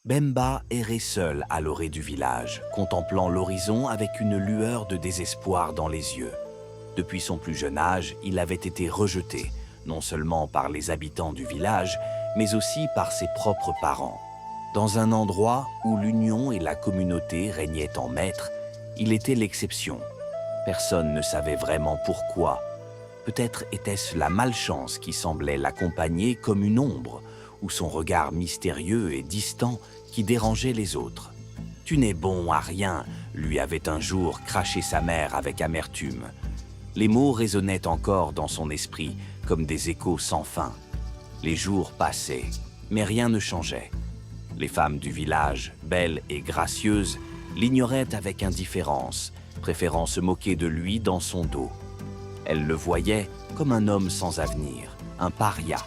Bemba errait seul à l'orée du village, contemplant l'horizon avec une lueur de désespoir dans les yeux. Depuis son plus jeune âge, il avait été rejeté, non seulement par les habitants du village, mais aussi par ses propres parents. Dans un endroit où l'union et la communauté régnaient en maître, il était l'exception. Personne ne savait vraiment pourquoi. Peut-être était-ce la malchance qui semblait l'accompagner comme une ombre, ou son regard mystérieux et distant qui dérangeait les autres. « Tu n'es bon à rien », lui avait un jour craché sa mère avec amertume. Les mots résonnaient encore dans son esprit comme des échos sans fin. Les jours passaient, mais rien ne changeait. Les femmes du village, belles et gracieuses, l'ignoraient avec indifférence, préférant se moquer de lui dans son dos. Elles le voyaient comme un homme sans avenir, un paria.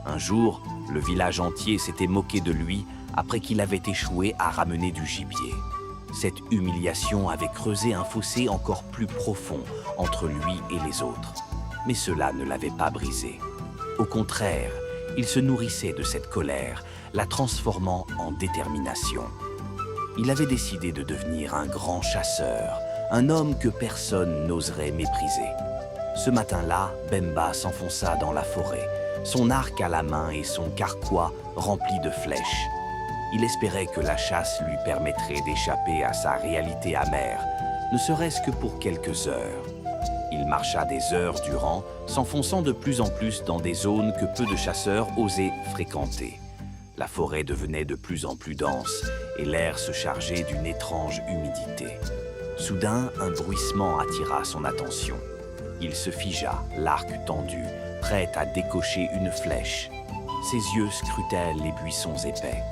Un jour, le village entier s'était moqué de lui après qu'il avait échoué à ramener du gibier. Cette humiliation avait creusé un fossé encore plus profond entre lui et les autres. Mais cela ne l'avait pas brisé. Au contraire, il se nourrissait de cette colère, la transformant en détermination. Il avait décidé de devenir un grand chasseur, un homme que personne n'oserait mépriser. Ce matin-là, Bemba s'enfonça dans la forêt, son arc à la main et son carquois rempli de flèches. Il espérait que la chasse lui permettrait d'échapper à sa réalité amère, ne serait-ce que pour quelques heures. Il marcha des heures durant, s'enfonçant de plus en plus dans des zones que peu de chasseurs osaient fréquenter. La forêt devenait de plus en plus dense et l'air se chargeait d'une étrange humidité. Soudain, un bruissement attira son attention. Il se figea, l'arc tendu, prêt à décocher une flèche. Ses yeux scrutaient les buissons épais.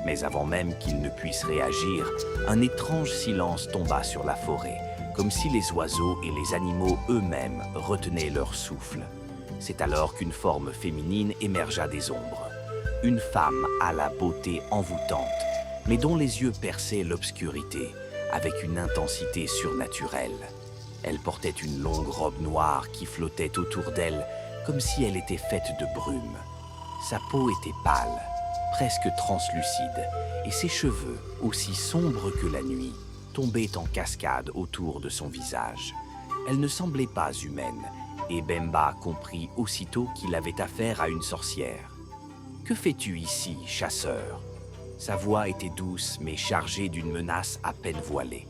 Mais avant même qu'il ne puisse réagir, un étrange silence tomba sur la forêt, comme si les oiseaux et les animaux eux-mêmes retenaient leur souffle. C'est alors qu'une forme féminine émergea des ombres. Une femme à la beauté envoûtante, mais dont les yeux perçaient l'obscurité, avec une intensité surnaturelle. Elle portait une longue robe noire qui flottait autour d'elle, comme si elle était faite de brume. Sa peau était pâle, presque translucide, et ses cheveux, aussi sombres que la nuit, tombaient en cascade autour de son visage. Elle ne semblait pas humaine, et Bemba comprit aussitôt qu'il avait affaire à une sorcière. « Que fais-tu ici, chasseur ?» Sa voix était douce, mais chargée d'une menace à peine voilée.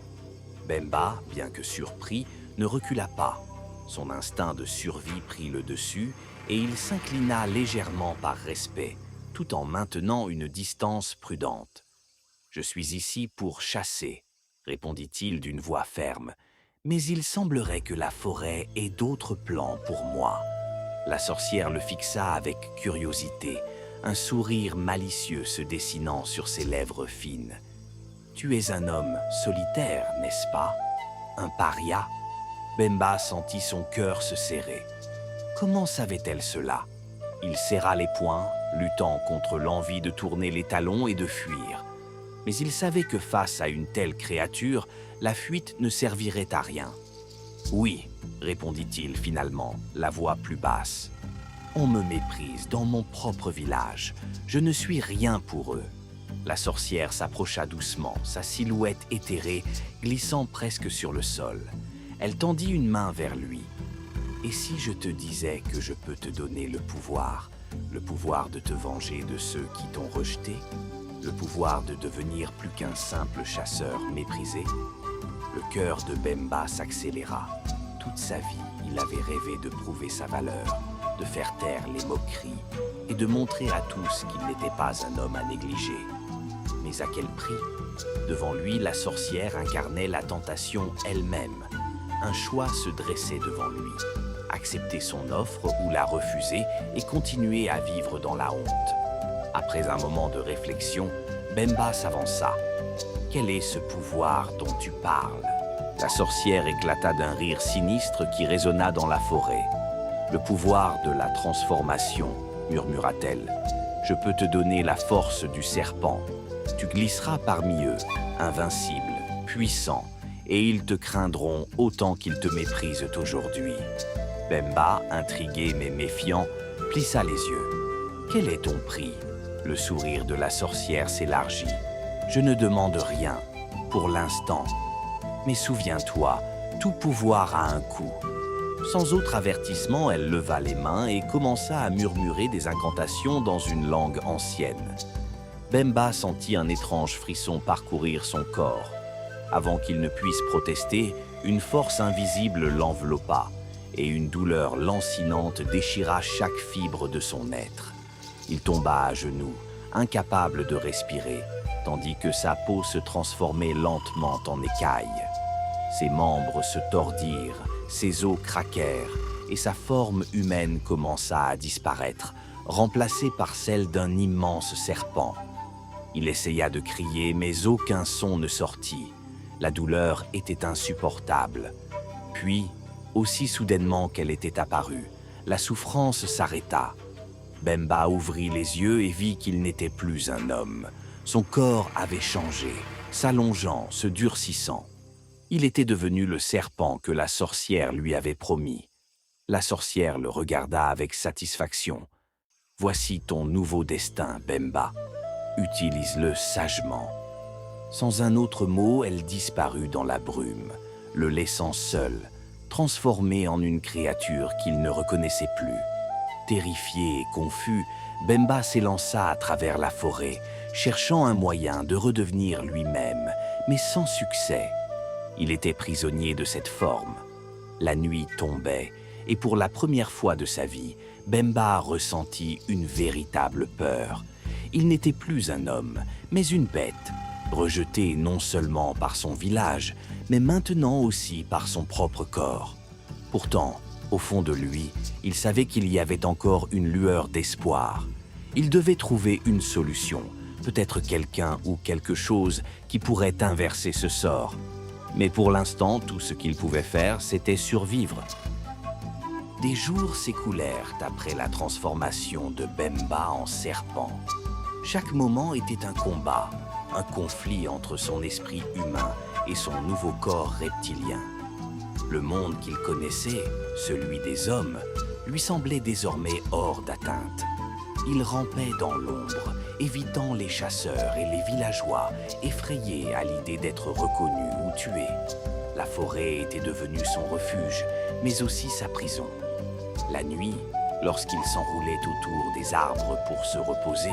Bemba, bien que surpris, ne recula pas. Son instinct de survie prit le dessus, et il s'inclina légèrement par respect, tout en maintenant une distance prudente. « Je suis ici pour chasser », répondit-il d'une voix ferme, « mais il semblerait que la forêt ait d'autres plans pour moi. » La sorcière le fixa avec curiosité, un sourire malicieux se dessinant sur ses lèvres fines. « Tu es un homme solitaire, n'est-ce pas? Un paria ?» Bemba sentit son cœur se serrer. Comment savait-elle cela? Il serra les poings, luttant contre l'envie de tourner les talons et de fuir. Mais il savait que face à une telle créature, la fuite ne servirait à rien. « Oui », répondit-il finalement, la voix plus basse. « On me méprise dans mon propre village. Je ne suis rien pour eux. » La sorcière s'approcha doucement, sa silhouette éthérée, glissant presque sur le sol. Elle tendit une main vers lui. « Et si je te disais que je peux te donner le pouvoir de te venger de ceux qui t'ont rejeté, le pouvoir de devenir plus qu'un simple chasseur méprisé ?» Le cœur de Bemba s'accéléra. Toute sa vie, il avait rêvé de prouver sa valeur, de faire taire les moqueries et de montrer à tous qu'il n'était pas un homme à négliger. Mais à quel prix? Devant lui, la sorcière incarnait la tentation elle-même. Un choix se dressait devant lui. Accepter son offre ou la refuser et continuer à vivre dans la honte. Après un moment de réflexion, Bemba s'avança. « Quel est ce pouvoir dont tu parles ?» La sorcière éclata d'un rire sinistre qui résonna dans la forêt. « Le pouvoir de la transformation, » murmura-t-elle. « Je peux te donner la force du serpent. Tu glisseras parmi eux, invincible, puissant, et ils te craindront autant qu'ils te méprisent aujourd'hui. » Bemba, intrigué mais méfiant, plissa les yeux. « Quel est ton prix ?» Le sourire de la sorcière s'élargit. « Je ne demande rien, pour l'instant. Mais souviens-toi, tout pouvoir a un coût. » Sans autre avertissement, elle leva les mains et commença à murmurer des incantations dans une langue ancienne. Bemba sentit un étrange frisson parcourir son corps. Avant qu'il ne puisse protester, une force invisible l'enveloppa et une douleur lancinante déchira chaque fibre de son être. Il tomba à genoux, incapable de respirer, tandis que sa peau se transformait lentement en écailles. Ses membres se tordirent, ses os craquèrent et sa forme humaine commença à disparaître, remplacée par celle d'un immense serpent. Il essaya de crier, mais aucun son ne sortit. La douleur était insupportable. Puis, aussi soudainement qu'elle était apparue, la souffrance s'arrêta. Bemba ouvrit les yeux et vit qu'il n'était plus un homme. Son corps avait changé, s'allongeant, se durcissant. Il était devenu le serpent que la sorcière lui avait promis. La sorcière le regarda avec satisfaction. « Voici ton nouveau destin, Bemba. Utilise-le sagement. » Sans un autre mot, elle disparut dans la brume, le laissant seul, transformé en une créature qu'il ne reconnaissait plus. Terrifié et confus, Bemba s'élança à travers la forêt, cherchant un moyen de redevenir lui-même, mais sans succès. Il était prisonnier de cette forme. La nuit tombait, et pour la première fois de sa vie, Bemba ressentit une véritable peur. Il n'était plus un homme, mais une bête, rejeté non seulement par son village, mais maintenant aussi par son propre corps. Pourtant, au fond de lui, il savait qu'il y avait encore une lueur d'espoir. Il devait trouver une solution, peut-être quelqu'un ou quelque chose qui pourrait inverser ce sort. Mais pour l'instant, tout ce qu'il pouvait faire, c'était survivre. Des jours s'écoulèrent après la transformation de Bemba en serpent. Chaque moment était un combat, un conflit entre son esprit humain et son nouveau corps reptilien. Le monde qu'il connaissait, celui des hommes, lui semblait désormais hors d'atteinte. Il rampait dans l'ombre, évitant les chasseurs et les villageois, effrayés à l'idée d'être reconnu ou tué. La forêt était devenue son refuge, mais aussi sa prison. La nuit, lorsqu'il s'enroulait autour des arbres pour se reposer,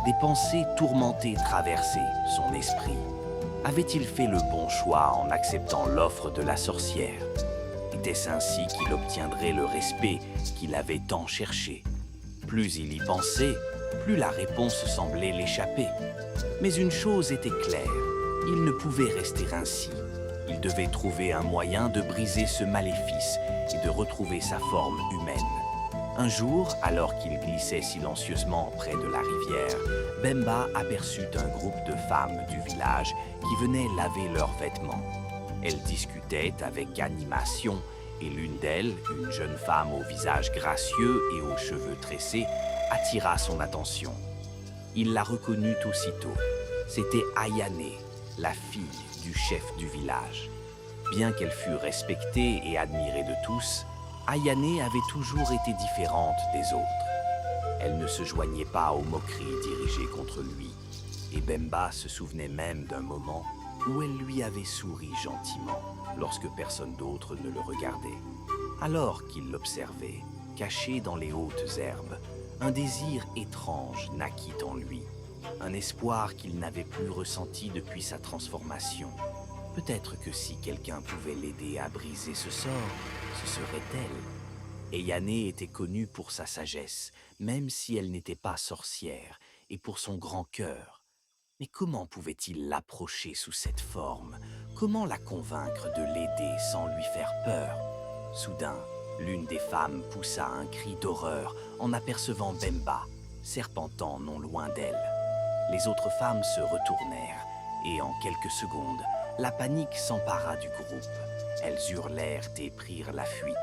des pensées tourmentées traversaient son esprit. Avait-il fait le bon choix en acceptant l'offre de la sorcière? Était-ce ainsi qu'il obtiendrait le respect qu'il avait tant cherché? Plus il y pensait, plus la réponse semblait l'échapper. Mais une chose était claire, il ne pouvait rester ainsi. Il devait trouver un moyen de briser ce maléfice et de retrouver sa forme humaine. Un jour, alors qu'il glissait silencieusement près de la rivière, Bemba aperçut un groupe de femmes du village qui venaient laver leurs vêtements. Elles discutaient avec animation et l'une d'elles, une jeune femme au visage gracieux et aux cheveux tressés, attira son attention. Il la reconnut aussitôt. C'était Ayane, la fille du chef du village. Bien qu'elle fût respectée et admirée de tous, Ayane avait toujours été différente des autres. Elle ne se joignait pas aux moqueries dirigées contre lui, et Bemba se souvenait même d'un moment où elle lui avait souri gentiment lorsque personne d'autre ne le regardait. Alors qu'il l'observait, caché dans les hautes herbes, un désir étrange naquit en lui, un espoir qu'il n'avait plus ressenti depuis sa transformation. Peut-être que si quelqu'un pouvait l'aider à briser ce sort, ce serait elle. Ayane était connue pour sa sagesse, même si elle n'était pas sorcière, et pour son grand cœur. Mais comment pouvait-il l'approcher sous cette forme? Comment la convaincre de l'aider sans lui faire peur? Soudain, l'une des femmes poussa un cri d'horreur en apercevant Bemba, serpentant non loin d'elle. Les autres femmes se retournèrent, et en quelques secondes, la panique s'empara du groupe. Elles hurlèrent et prirent la fuite,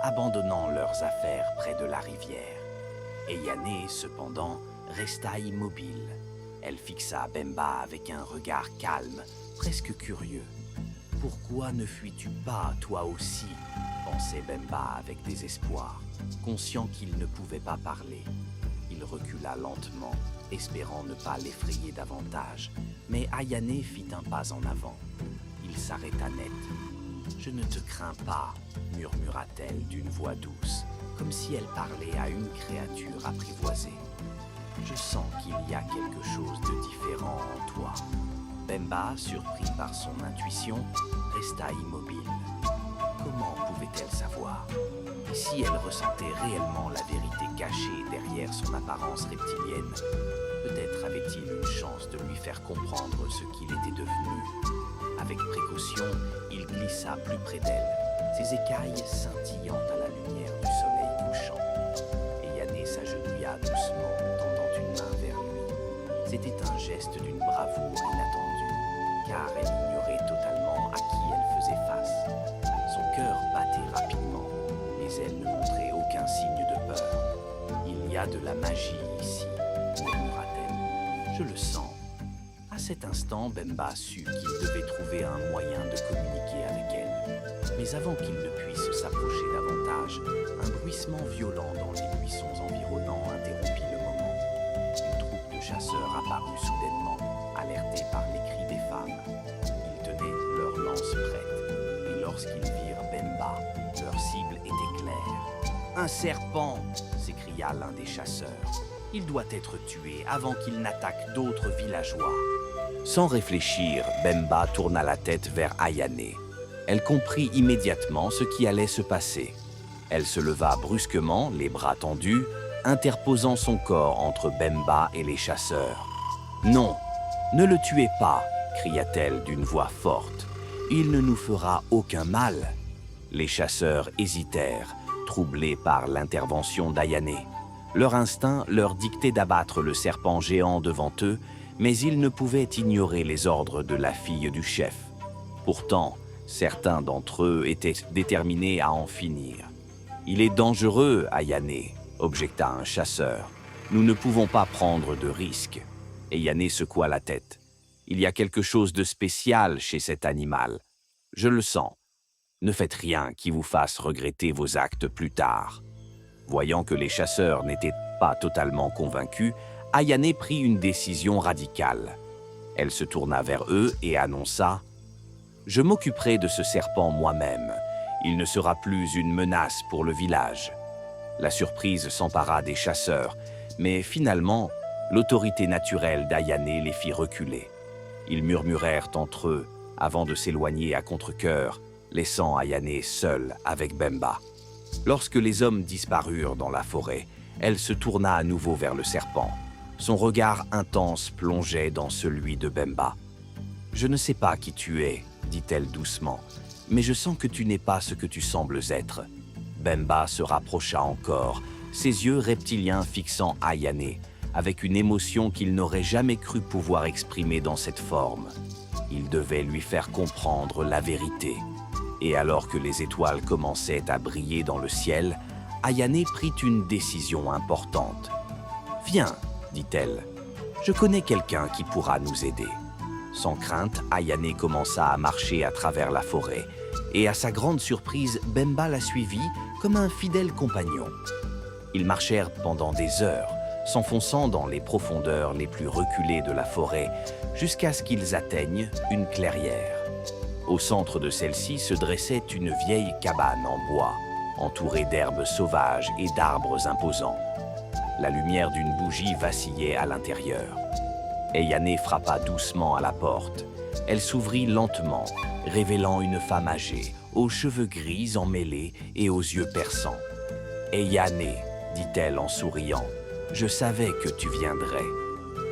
abandonnant leurs affaires près de la rivière. Ayane, cependant, resta immobile. Elle fixa Bemba avec un regard calme, presque curieux. « Pourquoi ne fuis-tu pas, toi aussi ?» pensait Bemba avec désespoir. Conscient qu'il ne pouvait pas parler, il recula lentement, espérant ne pas l'effrayer davantage. Mais Ayane fit un pas en avant. Il s'arrêta net. « Je ne te crains pas, murmura-t-elle d'une voix douce, comme si elle parlait à une créature apprivoisée. Je sens qu'il y a quelque chose de différent en toi. » Bemba, surpris par son intuition, resta immobile. Comment pouvait-elle savoir? Et si elle ressentait réellement la vérité cachée derrière son apparence reptilienne? Peut-être avait-il une chance de lui faire comprendre ce qu'il était devenu. Avec précaution, il glissa plus près d'elle, ses écailles scintillant à la lumière du soleil couchant. Ayane s'agenouilla doucement, tendant une main vers lui. C'était un geste d'une bravoure inattendue, car elle ignorait totalement à qui elle faisait face. Son cœur battait rapidement, mais elle ne montrait aucun signe de peur. « Il y a de la magie ici, » murmura-t-elle. « Je le sens. » À cet instant, Bemba sut qu'il devait trouver un moyen de communiquer avec elle. Mais avant qu'il ne puisse s'approcher davantage, un bruissement violent dans les buissons environnants interrompit le moment. Une troupe de chasseurs apparut soudainement, alertés par les cris des femmes. Ils tenaient leurs lances prêtes, et lorsqu'ils virent Bemba, leur cible était claire. « Un serpent !» s'écria l'un des chasseurs. « Il doit être tué avant qu'il n'attaque d'autres villageois. » Sans réfléchir, Bemba tourna la tête vers Ayane. Elle comprit immédiatement ce qui allait se passer. Elle se leva brusquement, les bras tendus, interposant son corps entre Bemba et les chasseurs. « Non, ne le tuez pas !» cria-t-elle d'une voix forte. « Il ne nous fera aucun mal. » Les chasseurs hésitèrent, troublés par l'intervention d'Ayane. Leur instinct leur dictait d'abattre le serpent géant devant eux, mais ils ne pouvaient ignorer les ordres de la fille du chef. Pourtant, certains d'entre eux étaient déterminés à en finir. « Il est dangereux, Ayane, » objecta un chasseur. « Nous ne pouvons pas prendre de risques. » Ayane secoua la tête. « Il y a quelque chose de spécial chez cet animal. Je le sens. Ne faites rien qui vous fasse regretter vos actes plus tard. » Voyant que les chasseurs n'étaient pas totalement convaincus, Ayane prit une décision radicale. Elle se tourna vers eux et annonça « Je m'occuperai de ce serpent moi-même. Il ne sera plus une menace pour le village. » La surprise s'empara des chasseurs, mais finalement, l'autorité naturelle d'Ayane les fit reculer. Ils murmurèrent entre eux avant de s'éloigner à contre-cœur, laissant Ayane seule avec Bemba. Lorsque les hommes disparurent dans la forêt, elle se tourna à nouveau vers le serpent. Son regard intense plongeait dans celui de Bemba. « Je ne sais pas qui tu es, » dit-elle doucement, « mais je sens que tu n'es pas ce que tu sembles être. » Bemba se rapprocha encore, ses yeux reptiliens fixant Ayane, avec une émotion qu'il n'aurait jamais cru pouvoir exprimer dans cette forme. Il devait lui faire comprendre la vérité. Et alors que les étoiles commençaient à briller dans le ciel, Ayane prit une décision importante. « Viens, » dit-elle, « je connais quelqu'un qui pourra nous aider. » Sans crainte, Ayane commença à marcher à travers la forêt, et à sa grande surprise, Bemba la suivit comme un fidèle compagnon. Ils marchèrent pendant des heures, s'enfonçant dans les profondeurs les plus reculées de la forêt, jusqu'à ce qu'ils atteignent une clairière. Au centre de celle-ci se dressait une vieille cabane en bois, entourée d'herbes sauvages et d'arbres imposants. La lumière d'une bougie vacillait à l'intérieur. Ayane frappa doucement à la porte. Elle s'ouvrit lentement, révélant une femme âgée, aux cheveux gris emmêlés et aux yeux perçants. « Ayane, » dit-elle en souriant, « je savais que tu viendrais. »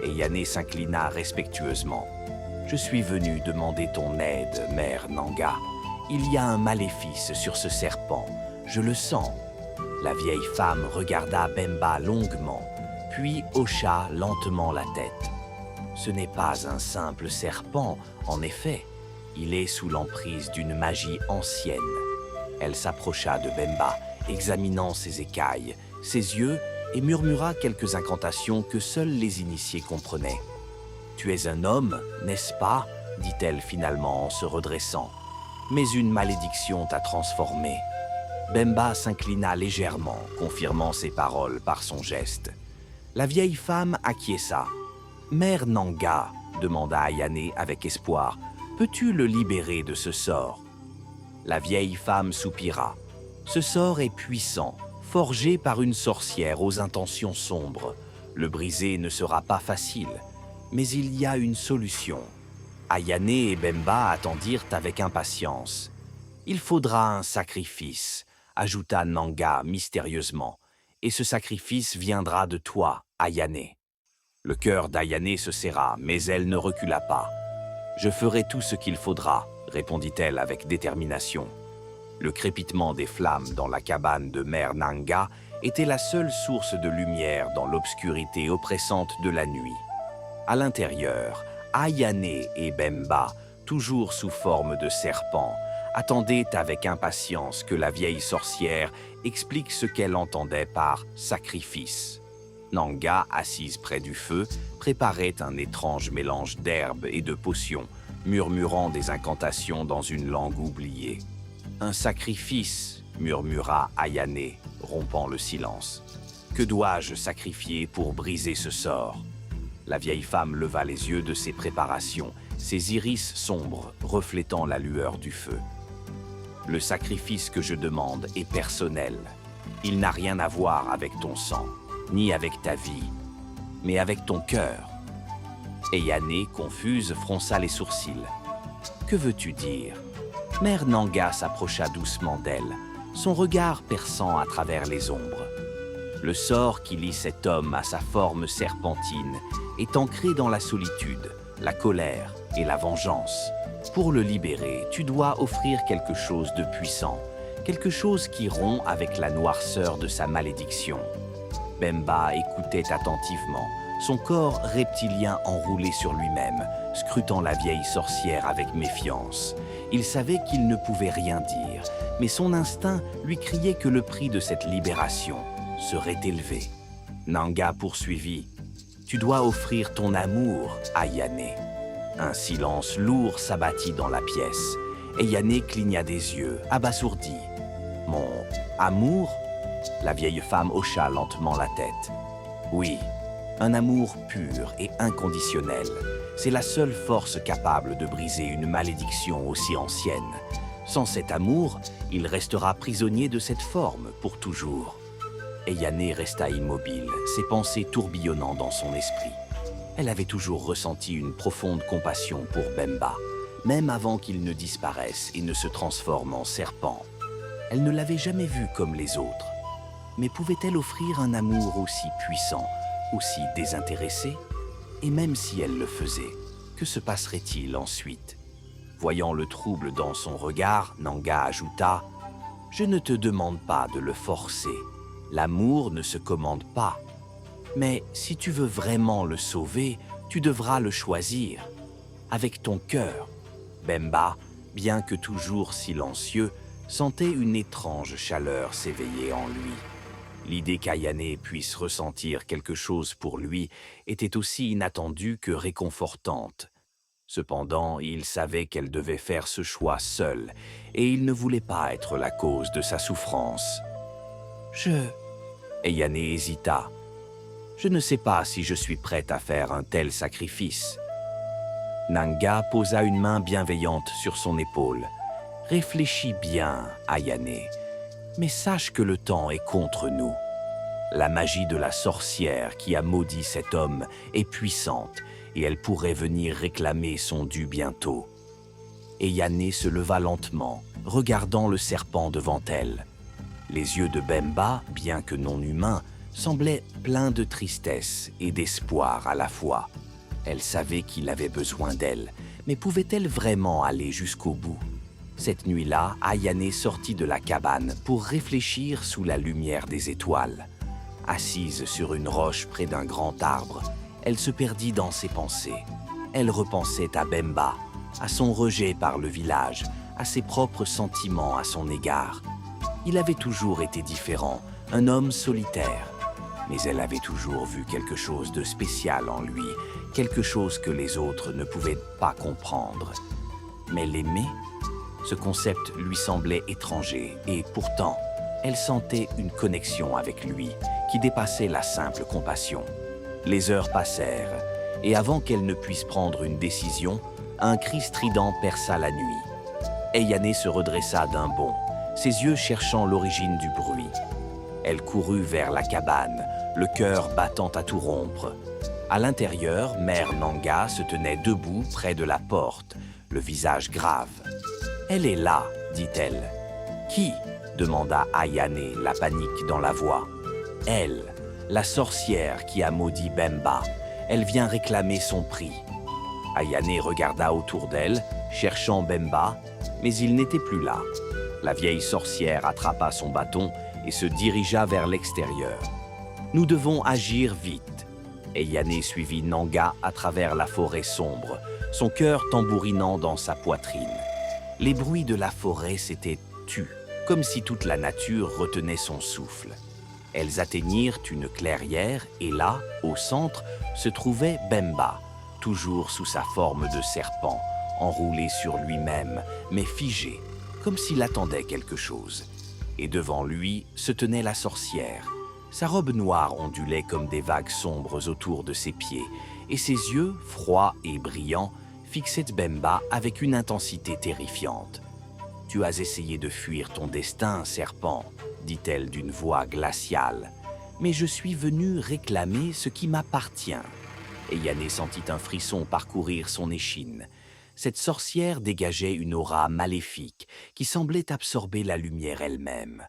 Ayane s'inclina respectueusement. « Je suis venu demander ton aide, mère Nanga. Il y a un maléfice sur ce serpent, je le sens. » La vieille femme regarda Bemba longuement, puis hocha lentement la tête. Ce n'est pas un simple serpent, en effet. Il est sous l'emprise d'une magie ancienne. Elle s'approcha de Bemba, examinant ses écailles, ses yeux, et murmura quelques incantations que seuls les initiés comprenaient. « Tu es un homme, n'est-ce pas ?» dit-elle finalement en se redressant. « Mais une malédiction t'a transformé. » Bemba s'inclina légèrement, confirmant ses paroles par son geste. « La vieille femme acquiesça. « Mère Nanga, » demanda Ayane avec espoir, « peux-tu le libérer de ce sort ?» La vieille femme soupira. « Ce sort est puissant, forgé par une sorcière aux intentions sombres. Le briser ne sera pas facile, mais il y a une solution. » Ayane et Bemba attendirent avec impatience. « Il faudra un sacrifice, » ajouta Nanga mystérieusement, « et ce sacrifice viendra de toi, Ayane. » Le cœur d'Ayane se serra, mais elle ne recula pas. « Je ferai tout ce qu'il faudra, » répondit-elle avec détermination. Le crépitement des flammes dans la cabane de Mère Nanga était la seule source de lumière dans l'obscurité oppressante de la nuit. À l'intérieur, Ayane et Bemba, toujours sous forme de serpents, attendaient avec impatience que la vieille sorcière explique ce qu'elle entendait par « sacrifice ». Nanga, assise près du feu, préparait un étrange mélange d'herbes et de potions, murmurant des incantations dans une langue oubliée. « Un sacrifice », murmura Ayane, rompant le silence. « Que dois-je sacrifier pour briser ce sort ?» La vieille femme leva les yeux de ses préparations, ses iris sombres reflétant la lueur du feu. « Le sacrifice que je demande est personnel. Il n'a rien à voir avec ton sang, ni avec ta vie, mais avec ton cœur. » Ayane, confuse, fronça les sourcils. « Que veux-tu dire ?» Mère Nanga s'approcha doucement d'elle, son regard perçant à travers les ombres. Le sort qui lie cet homme à sa forme serpentine est ancré dans la solitude, la colère et la vengeance. Pour le libérer, tu dois offrir quelque chose de puissant, quelque chose qui rompt avec la noirceur de sa malédiction. Bemba écoutait attentivement, son corps reptilien enroulé sur lui-même, scrutant la vieille sorcière avec méfiance. Il savait qu'il ne pouvait rien dire, mais son instinct lui criait que le prix de cette libération serait élevé. Nanga poursuivit. « Tu dois offrir ton amour, Ayane. » Un silence lourd s'abattit dans la pièce. Ayane cligna des yeux, abasourdi. « Mon amour ?» La vieille femme hocha lentement la tête. « Oui, un amour pur et inconditionnel. C'est la seule force capable de briser une malédiction aussi ancienne. Sans cet amour, il restera prisonnier de cette forme pour toujours. » Ayane resta immobile, ses pensées tourbillonnant dans son esprit. Elle avait toujours ressenti une profonde compassion pour Bemba, même avant qu'il ne disparaisse et ne se transforme en serpent. Elle ne l'avait jamais vu comme les autres. Mais pouvait-elle offrir un amour aussi puissant, aussi désintéressé? Et même si elle le faisait, que se passerait-il ensuite? Voyant le trouble dans son regard, Nanga ajouta « Je ne te demande pas de le forcer. L'amour ne se commande pas. Mais si tu veux vraiment le sauver, tu devras le choisir. Avec ton cœur. » Bemba, bien que toujours silencieux, sentait une étrange chaleur s'éveiller en lui. L'idée qu'Ayane puisse ressentir quelque chose pour lui était aussi inattendue que réconfortante. Cependant, il savait qu'elle devait faire ce choix seule, et il ne voulait pas être la cause de sa souffrance. Ayane hésita. « Je ne sais pas si je suis prête à faire un tel sacrifice. » Nanga posa une main bienveillante sur son épaule. « Réfléchis bien, Ayane, mais sache que le temps est contre nous. La magie de la sorcière qui a maudit cet homme est puissante et elle pourrait venir réclamer son dû bientôt. » Ayane se leva lentement, regardant le serpent devant elle. Les yeux de Bemba, bien que non humains, semblaient pleins de tristesse et d'espoir à la fois. Elle savait qu'il avait besoin d'elle, mais pouvait-elle vraiment aller jusqu'au bout? Cette nuit-là, Ayane sortit de la cabane pour réfléchir sous la lumière des étoiles. Assise sur une roche près d'un grand arbre, elle se perdit dans ses pensées. Elle repensait à Bemba, à son rejet par le village, à ses propres sentiments à son égard. Il avait toujours été différent, un homme solitaire. Mais elle avait toujours vu quelque chose de spécial en lui, quelque chose que les autres ne pouvaient pas comprendre. Mais l'aimer? Ce concept lui semblait étranger et pourtant, elle sentait une connexion avec lui qui dépassait la simple compassion. Les heures passèrent, et avant qu'elle ne puisse prendre une décision, un cri strident perça la nuit. Eyane se redressa d'un bond, ses yeux cherchant l'origine du bruit. Elle courut vers la cabane, le cœur battant à tout rompre. À l'intérieur, Mère Nanga se tenait debout près de la porte, le visage grave. « Elle est là, dit-elle. »« Qui ?» demanda Ayane, la panique dans la voix. « Elle, la sorcière qui a maudit Bemba. Elle vient réclamer son prix. » Ayane regarda autour d'elle, cherchant Bemba, mais il n'était plus là. La vieille sorcière attrapa son bâton et se dirigea vers l'extérieur. « Nous devons agir vite. » Eyane suivit Nanga à travers la forêt sombre, son cœur tambourinant dans sa poitrine. Les bruits de la forêt s'étaient tus, comme si toute la nature retenait son souffle. Elles atteignirent une clairière et là, au centre, se trouvait Bemba, toujours sous sa forme de serpent, enroulé sur lui-même, mais figé, comme s'il attendait quelque chose. Et devant lui se tenait la sorcière. Sa robe noire ondulait comme des vagues sombres autour de ses pieds, et ses yeux, froids et brillants, fixaient Bemba avec une intensité terrifiante. « Tu as essayé de fuir ton destin, serpent, » dit-elle d'une voix glaciale. « Mais je suis venue réclamer ce qui m'appartient. » Eyane sentit un frisson parcourir son échine. Cette sorcière dégageait une aura maléfique qui semblait absorber la lumière elle-même.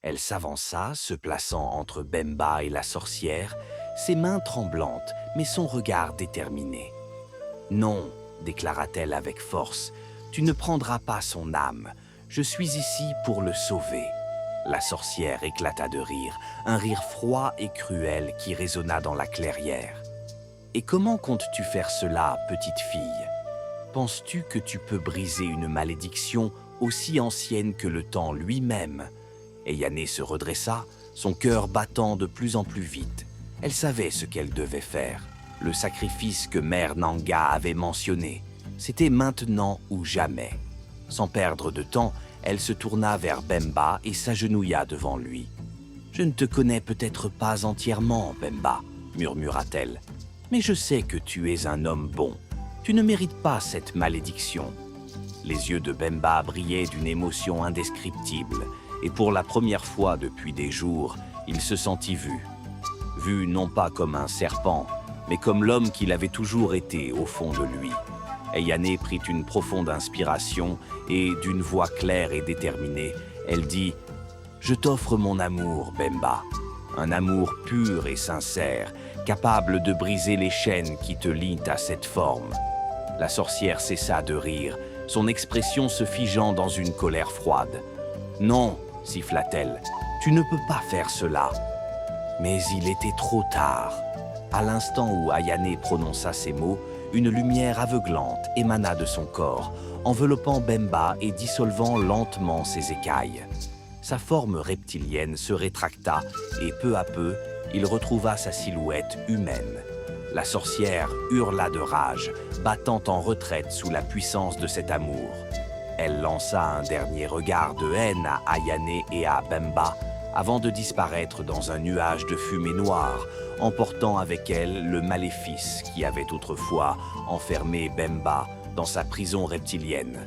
Elle s'avança, se plaçant entre Bemba et la sorcière, ses mains tremblantes, mais son regard déterminé. « Non, » déclara-t-elle avec force, « tu ne prendras pas son âme. Je suis ici pour le sauver. » La sorcière éclata de rire, un rire froid et cruel qui résonna dans la clairière. « Et comment comptes-tu faire cela, petite fille? Penses-tu que tu peux briser une malédiction aussi ancienne que le temps lui-même ?» Eyane se redressa, son cœur battant de plus en plus vite. Elle savait ce qu'elle devait faire. Le sacrifice que Mère Nanga avait mentionné. C'était maintenant ou jamais. Sans perdre de temps, elle se tourna vers Bemba et s'agenouilla devant lui. « Je ne te connais peut-être pas entièrement, Bemba, » murmura-t-elle. « Mais je sais que tu es un homme bon. Tu ne mérites pas cette malédiction. » Les yeux de Bemba brillaient d'une émotion indescriptible, et pour la première fois depuis des jours, il se sentit vu. Vu non pas comme un serpent, mais comme l'homme qu'il avait toujours été au fond de lui. Eyane prit une profonde inspiration et, d'une voix claire et déterminée, elle dit « Je t'offre mon amour, Bemba, un amour pur et sincère, capable de briser les chaînes qui te lient à cette forme. » La sorcière cessa de rire, son expression se figeant dans une colère froide. « Non, » siffla-t-elle, « tu ne peux pas faire cela. » Mais il était trop tard. À l'instant où Ayane prononça ces mots, une lumière aveuglante émana de son corps, enveloppant Bemba et dissolvant lentement ses écailles. Sa forme reptilienne se rétracta et peu à peu, il retrouva sa silhouette humaine. La sorcière hurla de rage, battant en retraite sous la puissance de cet amour. Elle lança un dernier regard de haine à Ayane et à Bemba avant de disparaître dans un nuage de fumée noire, emportant avec elle le maléfice qui avait autrefois enfermé Bemba dans sa prison reptilienne.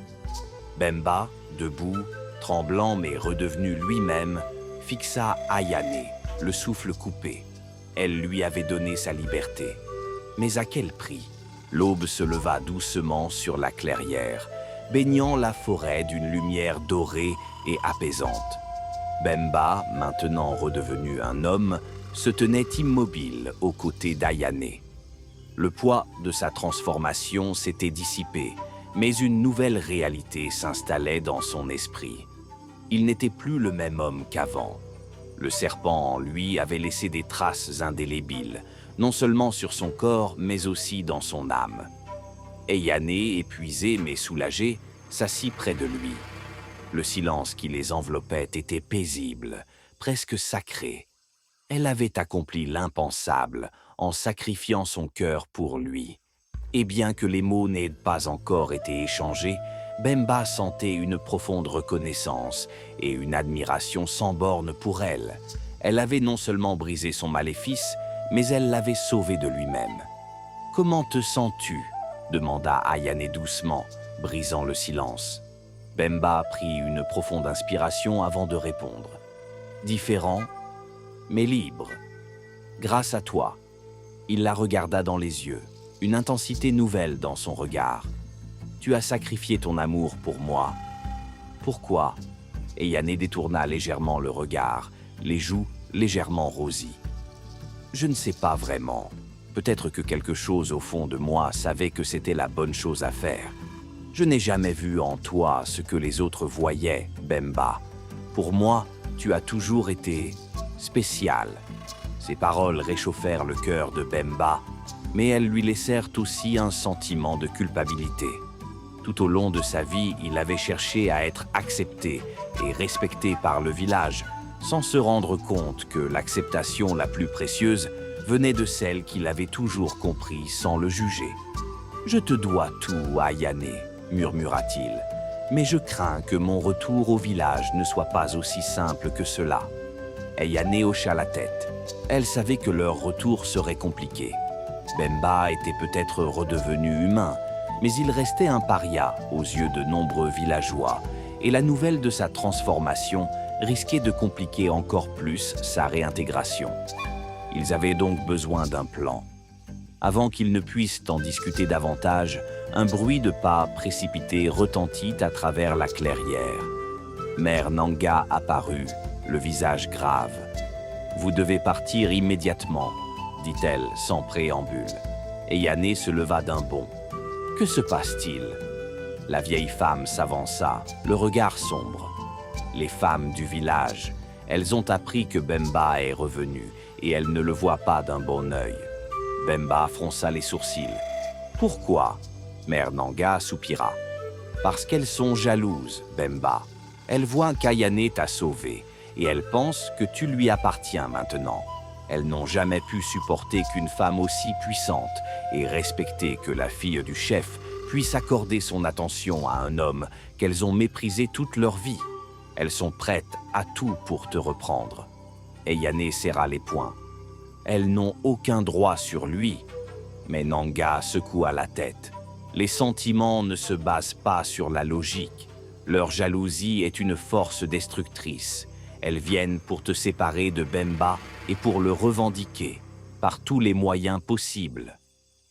Bemba, debout, tremblant mais redevenu lui-même, fixa Ayane, le souffle coupé. Elle lui avait donné sa liberté. Mais à quel prix? L'aube se leva doucement sur la clairière, baignant la forêt d'une lumière dorée et apaisante. Bemba, maintenant redevenu un homme, se tenait immobile aux côtés d'Ayane. Le poids de sa transformation s'était dissipé, mais une nouvelle réalité s'installait dans son esprit. Il n'était plus le même homme qu'avant. Le serpent en lui avait laissé des traces indélébiles, non seulement sur son corps, mais aussi dans son âme. Eyane, épuisée mais soulagée, s'assit près de lui. Le silence qui les enveloppait était paisible, presque sacré. Elle avait accompli l'impensable en sacrifiant son cœur pour lui. Et bien que les mots n'aient pas encore été échangés, Bemba sentait une profonde reconnaissance et une admiration sans bornes pour elle. Elle avait non seulement brisé son maléfice, mais elle l'avait sauvé de lui-même. « Comment te sens-tu » demanda Ayane doucement, brisant le silence. Bemba prit une profonde inspiration avant de répondre. « Différent, mais libre. Grâce à toi. » Il la regarda dans les yeux, une intensité nouvelle dans son regard. « Tu as sacrifié ton amour pour moi. » « Pourquoi » Ayane détourna légèrement le regard, les joues légèrement rosies. « Je ne sais pas vraiment. Peut-être que quelque chose au fond de moi savait que c'était la bonne chose à faire. Je n'ai jamais vu en toi ce que les autres voyaient, Bemba. Pour moi, tu as toujours été spécial. » Ces paroles réchauffèrent le cœur de Bemba, mais elles lui laissèrent aussi un sentiment de culpabilité. Tout au long de sa vie, il avait cherché à être accepté et respecté par le village, sans se rendre compte que l'acceptation la plus précieuse venait de celle qu'il avait toujours compris sans le juger. « Je te dois tout, Ayane, » murmura-t-il, « mais je crains que mon retour au village ne soit pas aussi simple que cela. » Ayane hocha la tête. Elle savait que leur retour serait compliqué. Bemba était peut-être redevenu humain, mais il restait un paria aux yeux de nombreux villageois, et la nouvelle de sa transformation risquait de compliquer encore plus sa réintégration. Ils avaient donc besoin d'un plan. Avant qu'ils ne puissent en discuter davantage, un bruit de pas précipité retentit à travers la clairière. Mère Nanga apparut, le visage grave. « Vous devez partir immédiatement », dit-elle sans préambule. Ayane se leva d'un bond. « Que se passe-t-il » La vieille femme s'avança, le regard sombre. Les femmes du village, elles ont appris que Bemba est revenu, et elles ne le voient pas d'un bon œil. Bemba fronça les sourcils. « Pourquoi » Mère Nanga soupira. « Parce qu'elles sont jalouses, Bemba. Elles voient qu'Ayane t'a sauvé, et elles pensent que tu lui appartiens maintenant. Elles n'ont jamais pu supporter qu'une femme aussi puissante et respectée que la fille du chef puisse accorder son attention à un homme qu'elles ont méprisé toute leur vie. Elles sont prêtes à tout pour te reprendre. » Ayane serra les poings. « Elles n'ont aucun droit sur lui. » Mais Nanga secoua la tête. « Les sentiments ne se basent pas sur la logique. Leur jalousie est une force destructrice. Elles viennent pour te séparer de Bemba et pour le revendiquer, par tous les moyens possibles. »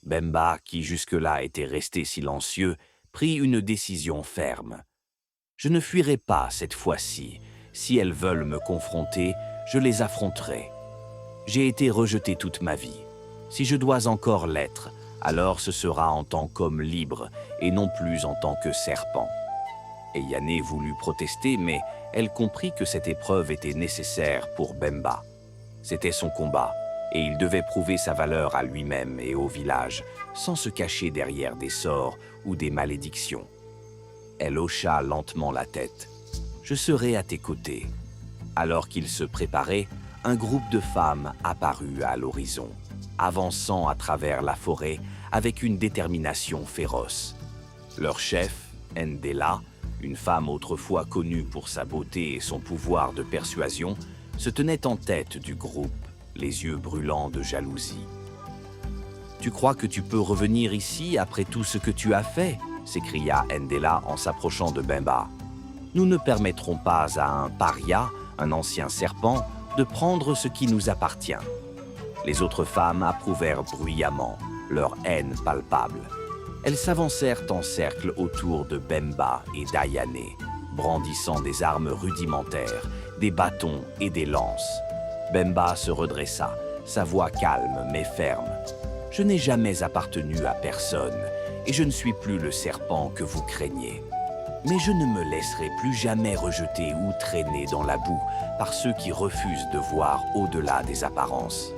Bemba, qui jusque-là était resté silencieux, prit une décision ferme. « Je ne fuirai pas cette fois-ci. Si elles veulent me confronter, je les affronterai. J'ai été rejeté toute ma vie. Si je dois encore l'être, alors ce sera en tant qu'homme libre et non plus en tant que serpent. » Ayane voulut protester, mais elle comprit que cette épreuve était nécessaire pour Bemba. C'était son combat, et il devait prouver sa valeur à lui-même et au village, sans se cacher derrière des sorts ou des malédictions. Elle hocha lentement la tête. « Je serai à tes côtés. » Alors qu'il se préparait, un groupe de femmes apparut à l'horizon, avançant à travers la forêt avec une détermination féroce. Leur chef, Ndela, une femme autrefois connue pour sa beauté et son pouvoir de persuasion, se tenait en tête du groupe, les yeux brûlants de jalousie. « Tu crois que tu peux revenir ici après tout ce que tu as fait ?» s'écria Ndela en s'approchant de Bemba. « Nous ne permettrons pas à un paria, un ancien serpent, de prendre ce qui nous appartient. » Les autres femmes approuvèrent bruyamment, leur haine palpable. Elles s'avancèrent en cercle autour de Bemba et d'Ayane, brandissant des armes rudimentaires, des bâtons et des lances. Bemba se redressa, sa voix calme mais ferme. « Je n'ai jamais appartenu à personne, et je ne suis plus le serpent que vous craignez. Mais je ne me laisserai plus jamais rejeter ou traîner dans la boue par ceux qui refusent de voir au-delà des apparences. »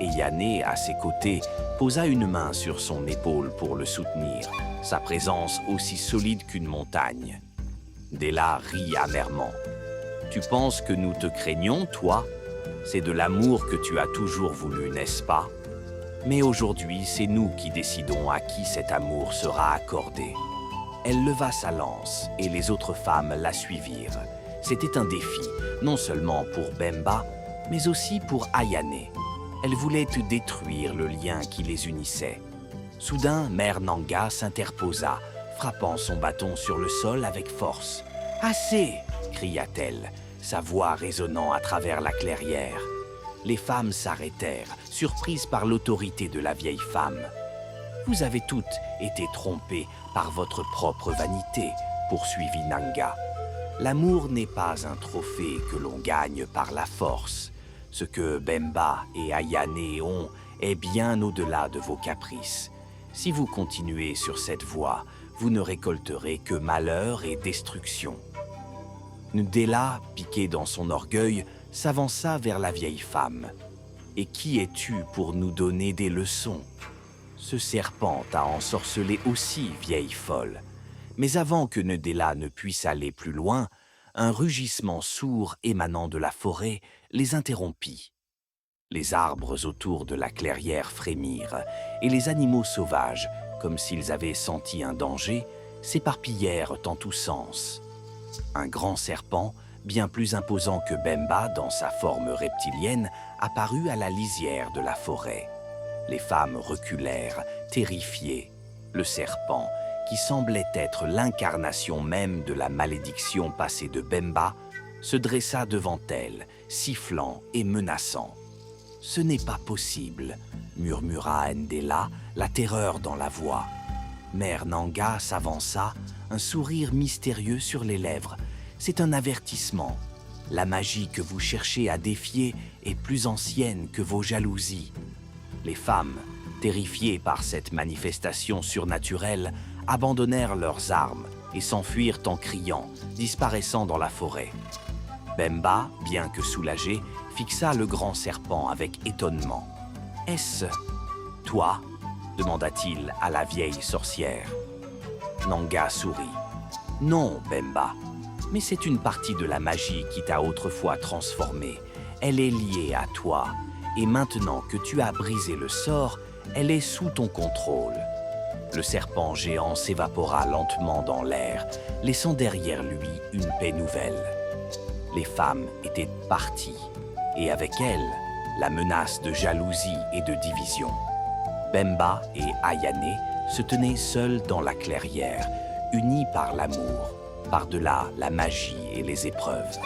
Ayane, à ses côtés, posa une main sur son épaule pour le soutenir, sa présence aussi solide qu'une montagne. Ndela rit amèrement. « Tu penses que nous te craignons, toi? C'est de l'amour que tu as toujours voulu, n'est-ce pas? Mais aujourd'hui, c'est nous qui décidons à qui cet amour sera accordé. » Elle leva sa lance et les autres femmes la suivirent. C'était un défi, non seulement pour Bemba, mais aussi pour Ayane. Elle voulait détruire le lien qui les unissait. Soudain, Mère Nanga s'interposa, frappant son bâton sur le sol avec force. « Assez !» cria-t-elle, sa voix résonnant à travers la clairière. Les femmes s'arrêtèrent, surprises par l'autorité de la vieille femme. « Vous avez toutes été trompées par votre propre vanité, » poursuivit Nanga. « L'amour n'est pas un trophée que l'on gagne par la force. Ce que Bemba et Ayane ont est bien au-delà de vos caprices. Si vous continuez sur cette voie, vous ne récolterez que malheur et destruction. » Ndela, piqué dans son orgueil, s'avança vers la vieille femme. « Et qui es-tu pour nous donner des leçons ? Ce serpent t'a ensorcelé aussi, vieille folle. » Mais avant que Ndela ne puisse aller plus loin, un rugissement sourd émanant de la forêt les interrompit. Les arbres autour de la clairière frémirent, et les animaux sauvages, comme s'ils avaient senti un danger, s'éparpillèrent en tous sens. Un grand serpent, bien plus imposant que Bemba dans sa forme reptilienne, apparut à la lisière de la forêt. Les femmes reculèrent, terrifiées. Le serpent, qui semblait être l'incarnation même de la malédiction passée de Bemba, se dressa devant elle, sifflant et menaçant. « Ce n'est pas possible », murmura Ndela, la terreur dans la voix. Mère Nanga s'avança, un sourire mystérieux sur les lèvres. « C'est un avertissement. La magie que vous cherchez à défier est plus ancienne que vos jalousies. » Les femmes, terrifiées par cette manifestation surnaturelle, abandonnèrent leurs armes et s'enfuirent en criant, disparaissant dans la forêt. Bemba, bien que soulagé, fixa le grand serpent avec étonnement. « Est-ce toi ?» demanda-t-il à la vieille sorcière. Nanga sourit. « Non, Bemba, mais c'est une partie de la magie qui t'a autrefois transformé. Elle est liée à toi, et maintenant que tu as brisé le sort, elle est sous ton contrôle. » Le serpent géant s'évapora lentement dans l'air, laissant derrière lui une paix nouvelle. Les femmes étaient parties, et avec elles, la menace de jalousie et de division. Bemba et Ayane se tenaient seuls dans la clairière, unis par l'amour, par-delà la magie et les épreuves.